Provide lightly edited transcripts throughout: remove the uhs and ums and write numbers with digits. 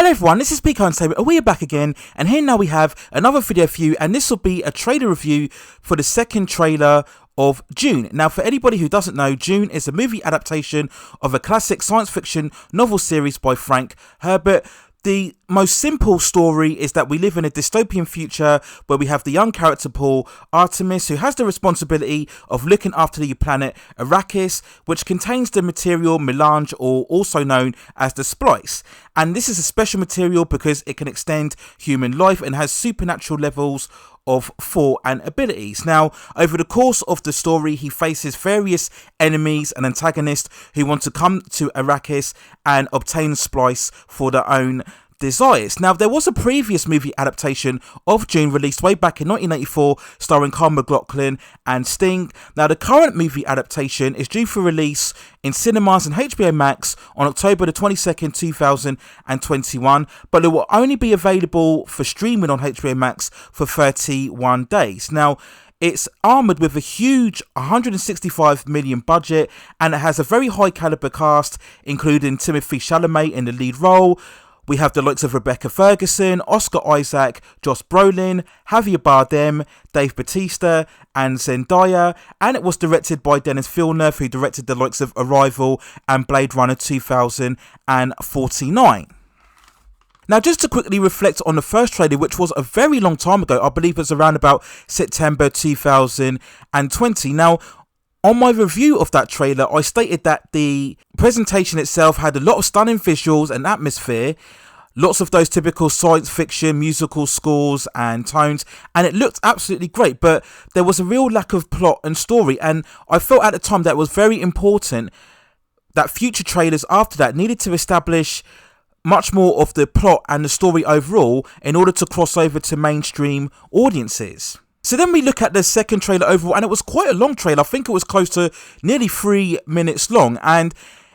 Hello everyone, this is Pico Entertainment, and we are back again, and here now we have another video for you, and this will be a trailer review for the second trailer of Dune. Now, for anybody who doesn't know, Dune is a movie adaptation of a classic science fiction novel series by Frank Herbert. The most simple story is that we live in a dystopian future where we have the young character Paul Artemis, who has the responsibility of looking after the planet Arrakis, which contains the material melange, or also known as the splice. And this is a special material because it can extend human life and has supernatural levels of thought and abilities. Now, over the course of the story, he faces various enemies and antagonists who want to come to Arrakis and obtain splice for their own desires. Now, there was a previous movie adaptation of Dune released way back in 1984, starring Carl McLachlan and Sting. Now, the current movie adaptation is due for release in cinemas and HBO Max on October the 22nd, 2021, but it will only be available for streaming on HBO Max for 31 days. Now, it's armoured with a huge 165 million budget, and it has a very high caliber cast, including Timothée Chalamet in the lead role. We have the likes of Rebecca Ferguson, Oscar Isaac, Josh Brolin, Javier Bardem, Dave Batistua, and Zendaya, and it was directed by Denis Vilenueve, who directed the likes of Arrival and Blade Runner 2049. Now, just to quickly reflect on the first trailer, which was a very long time ago, I believe it was around about September 2020. Now, on my review of that trailer, I stated that the presentation itself had a lot of stunning visuals and atmosphere, lots of those typical science fiction musical scores and tones, and it looked absolutely great, but there was a real lack of plot and story, and I felt at the time that it was very important that future trailers after that needed to establish much more of the plot and the story overall in order to cross over to mainstream audiences. So then we look at the second trailer overall, and it was quite a long trailer. I think it was close to nearly 3 minutes long, and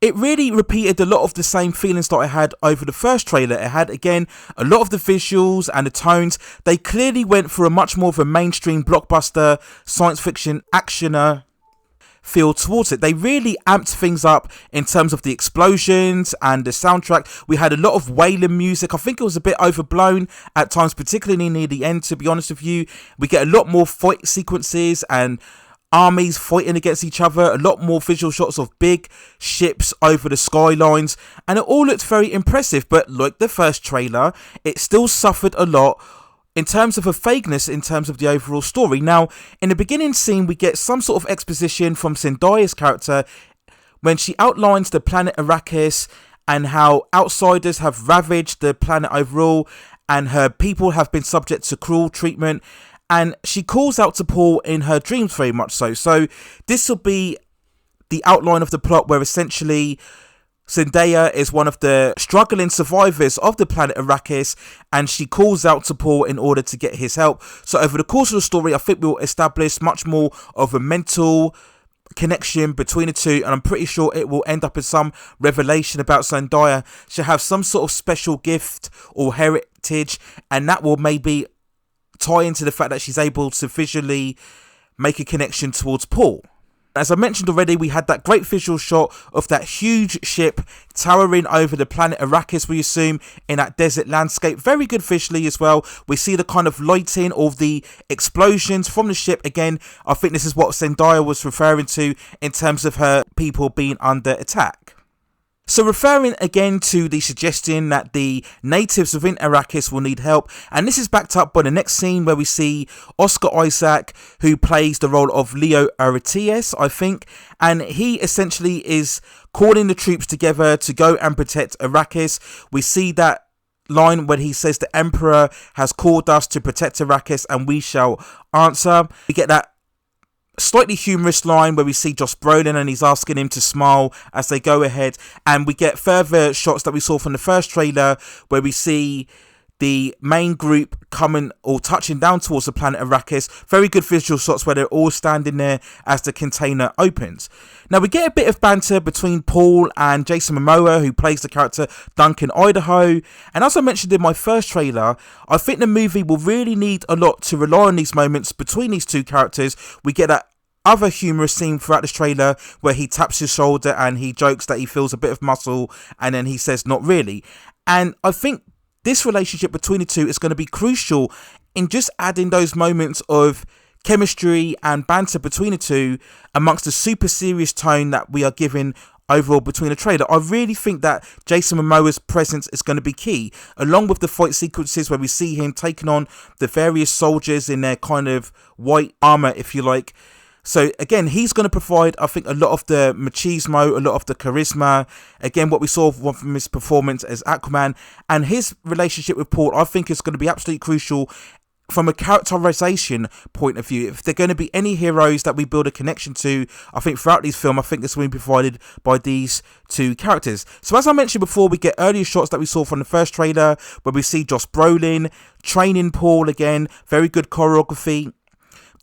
it really repeated a lot of the same feelings that I had over the first trailer. It had, again, a lot of the visuals and the tones. They clearly went for a much more of a mainstream blockbuster science fiction actioner feel towards it. They really amped things up in terms of the explosions and the soundtrack. We had a lot of wailing music. I think it was a bit overblown at times, particularly near the end, to be honest with you. We get a lot more fight sequences and armies fighting against each other, a lot more visual shots of big ships over the skylines, and it all looked very impressive. But like the first trailer, it still suffered a lot in terms of a vagueness in terms of the overall story. Now, in the beginning scene, we get some sort of exposition from Zendaya's character when she outlines the planet Arrakis and how outsiders have ravaged the planet overall, and her people have been subject to cruel treatment, and she calls out to Paul in her dreams very much so. So this will be the outline of the plot, where essentially Zendaya is one of the struggling survivors of the planet Arrakis, and she calls out to Paul in order to get his help. So over the course of the story, I think we'll establish much more of a mental connection between the two, and I'm pretty sure it will end up in some revelation about Zendaya. She'll have some sort of special gift or heritage, and that will maybe tie into the fact that she's able to visually make a connection towards Paul. As I mentioned already, we had that great visual shot of that huge ship towering over the planet Arrakis, we assume, in that desert landscape. Very good visually as well. We see the kind of lighting of the explosions from the ship. Again, I think this is what Zendaya was referring to in terms of her people being under attack. So referring again to the suggestion that the natives within Arrakis will need help, and this is backed up by the next scene where we see Oscar Isaac, who plays the role of Leo Arietides, I think, and he essentially is calling the troops together to go and protect Arrakis. We see that line when he says the Emperor has called us to protect Arrakis and we shall answer. We get that slightly humorous line where we see Josh Brolin and he's asking him to smile as they go ahead, and we get further shots that we saw from the first trailer where we see the main group coming or touching down towards the planet Arrakis. Very good visual shots where they're all standing there as the container opens. Now we get a bit of banter between Paul and Jason Momoa, who plays the character Duncan Idaho, and as I mentioned in my first trailer, I think the movie will really need a lot to rely on these moments between these two characters. We get that other humorous scene throughout this trailer where he taps his shoulder and he jokes that he feels a bit of muscle, and then he says not really. And I think this relationship between the two is going to be crucial in just adding those moments of chemistry and banter between the two amongst the super serious tone that we are given overall between the trailer. I really think that Jason Momoa's presence is going to be key, along with the fight sequences where we see him taking on the various soldiers in their kind of white armor, if you like. So again, he's going to provide, I think, a lot of the machismo, a lot of the charisma. Again, what we saw from his performance as Aquaman, and his relationship with Paul, I think is going to be absolutely crucial from a characterization point of view. If there are going to be any heroes that we build a connection to, I think throughout this film, I think it's going to be provided by these two characters. So as I mentioned before, we get earlier shots that we saw from the first trailer where we see Josh Brolin training Paul again. Very good choreography.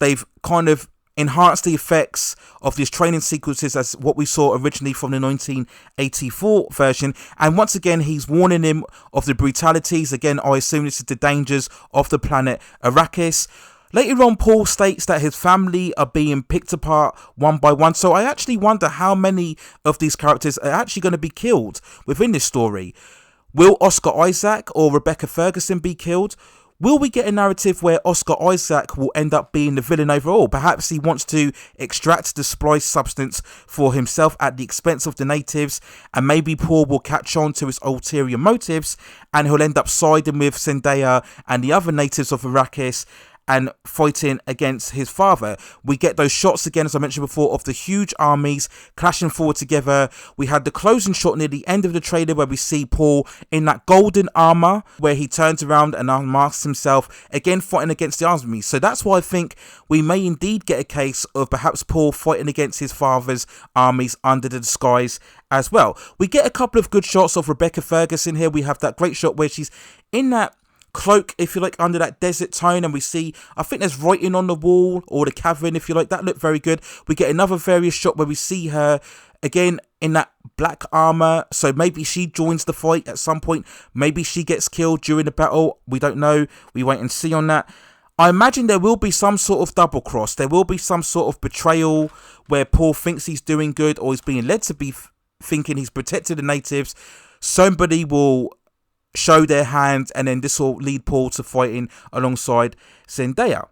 They've kind of enhanced the effects of these training sequences as what we saw originally from the 1984 version, and once again he's warning him of the brutalities. Again, I assume this is the dangers of the planet Arrakis. Later on, Paul states that his family are being picked apart one by one, so I actually wonder how many of these characters are actually going to be killed within this story. Will Oscar Isaac or Rebecca Ferguson be killed? Will we get a narrative where Oscar Isaac will end up being the villain overall? Perhaps he wants to extract the spliced substance for himself at the expense of the natives, and maybe Paul will catch on to his ulterior motives and he'll end up siding with Zendaya and the other natives of Arrakis and fighting against his father. We get those shots again, as I mentioned before, of the huge armies clashing forward together. We had the closing shot near the end of the trailer where we see Paul in that golden armor where he turns around and unmasks himself, again fighting against the armies. So that's why I think we may indeed get a case of perhaps Paul fighting against his father's armies under the disguise as well. We get a couple of good shots of Rebecca Ferguson here. We have that great shot where she's in that cloak, if you like, under that desert tone, and we see, I think there's writing on the wall or the cavern, if you like. That looked very good. We get another various shot where we see her again in that black armor, so maybe she joins the fight at some point. Maybe she gets killed during the battle. We don't know. We wait and see on that. I imagine there will be some sort of double cross. There will be some sort of betrayal where Paul thinks he's doing good, or he's being led to be thinking he's protected the natives. Somebody will show their hand, and then this will lead Paul to fighting alongside Zendaya.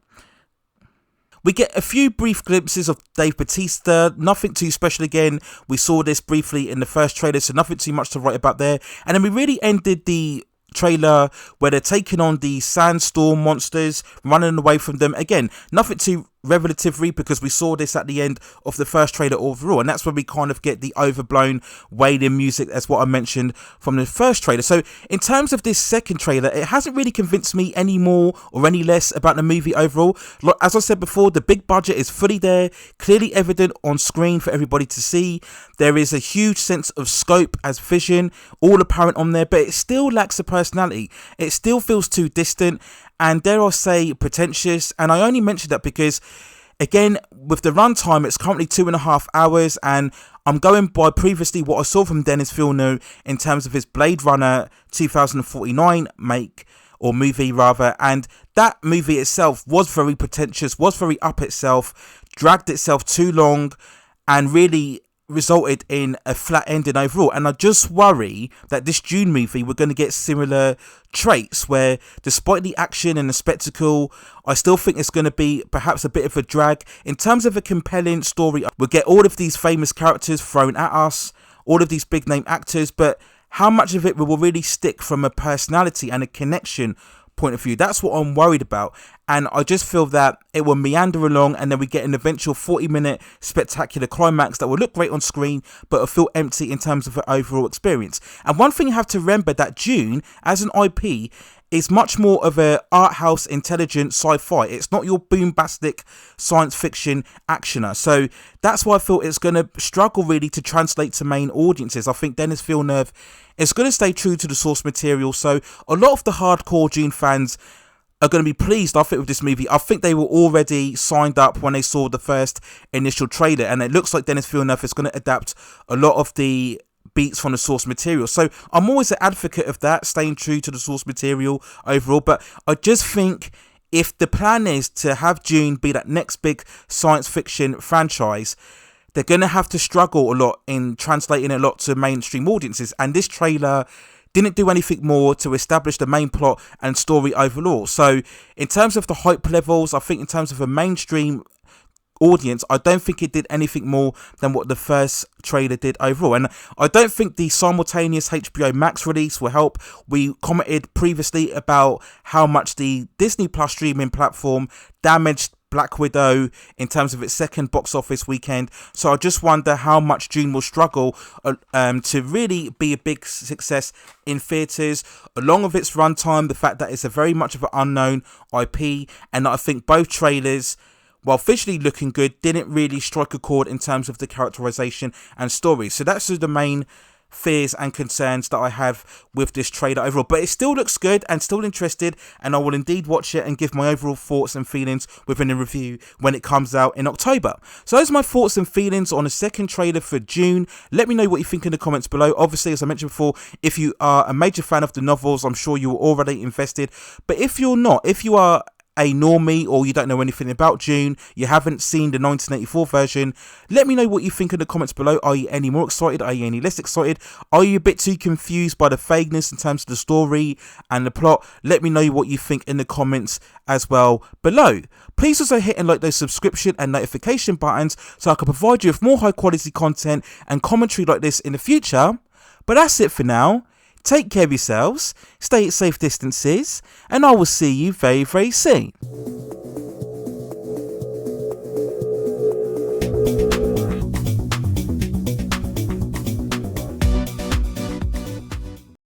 We get a few brief glimpses of Dave Batistua, nothing too special again. We saw this briefly in the first trailer, so nothing too much to write about there. And then we really ended the trailer where they're taking on the sandstorm monsters, running away from them. Again, nothing too revelatory because we saw this at the end of the first trailer overall, and that's where we kind of get the overblown wailing music, as what I mentioned from the first trailer. So in terms of this second trailer, it hasn't really convinced me any more or any less about the movie overall. As I said before, the big budget is fully there, clearly evident on screen for everybody to see. There is a huge sense of scope as vision, all apparent on there, but it still lacks a personality. It still feels too distant and, dare I say, pretentious. And I only mention that because, again, with the runtime, it's currently 2.5 hours, and I'm going by previously what I saw from Denis Villeneuve in terms of his Blade Runner 2049 movie rather, and that movie itself was very pretentious, was very up itself, dragged itself too long, and really resulted in a flat ending overall. And I just worry that this Dune movie, we're going to get similar traits where, despite the action and the spectacle, I still think it's going to be perhaps a bit of a drag. In terms of a compelling story, we'll get all of these famous characters thrown at us, all of these big name actors, but how much of it will really stick from a personality and a connection point of view? That's what I'm worried about, and I just feel that it will meander along, and then we get an eventual 40-minute spectacular climax that will look great on screen but will feel empty in terms of the overall experience. And one thing you have to remember, that Dune as an IP is much more of a art house intelligent sci-fi. It's not your bombastic science fiction actioner. So that's why I feel it's going to struggle really to translate to main audiences. I think Denis Villeneuve is going to stay true to the source material. So a lot of the hardcore Dune fans are going to be pleased, I think, with this movie. I think they were already signed up when they saw the first initial trailer, and it looks like Denis Villeneuve is going to adapt a lot of the beats from the source material. So I'm always an advocate of that, staying true to the source material overall. But I just think if the plan is to have Dune be that next big science fiction franchise, they're going to have to struggle a lot in translating a lot to mainstream audiences. And this trailer didn't do anything more to establish the main plot and story overall. So in terms of the hype levels, I think in terms of a mainstream audience, I don't think it did anything more than what the first trailer did overall. And I don't think the simultaneous HBO Max release will help. We commented previously about how much the Disney Plus streaming platform damaged Black Widow in terms of its second box office weekend. So I just wonder how much Dune will struggle to really be a big success in theatres, along with its runtime, the fact that it's a very much of an unknown IP, and I think both trailers, while visually looking good, didn't really strike a chord in terms of the characterization and story. So that's the main fears and concerns that I have with this trailer overall. But it still looks good and still interested, and I will indeed watch it and give my overall thoughts and feelings within a review when it comes out in October. So those are my thoughts and feelings on the second trailer for Dune. Let me know what you think in the comments below. Obviously, as I mentioned before, if you are a major fan of the novels, I'm sure you're already invested. But if you're not, if you are a normie or you don't know anything about Dune, you haven't seen the 1984 version, let me know what you think in the comments below. Are you any more excited? Are you any less excited? Are you a bit too confused by the vagueness in terms of the story and the plot? Let me know what you think in the comments as well below. Please also hit and like those subscription and notification buttons so I can provide you with more high quality content and commentary like this in the future. But that's it for now. Take care of yourselves, stay at safe distances, and I will see you very, very soon.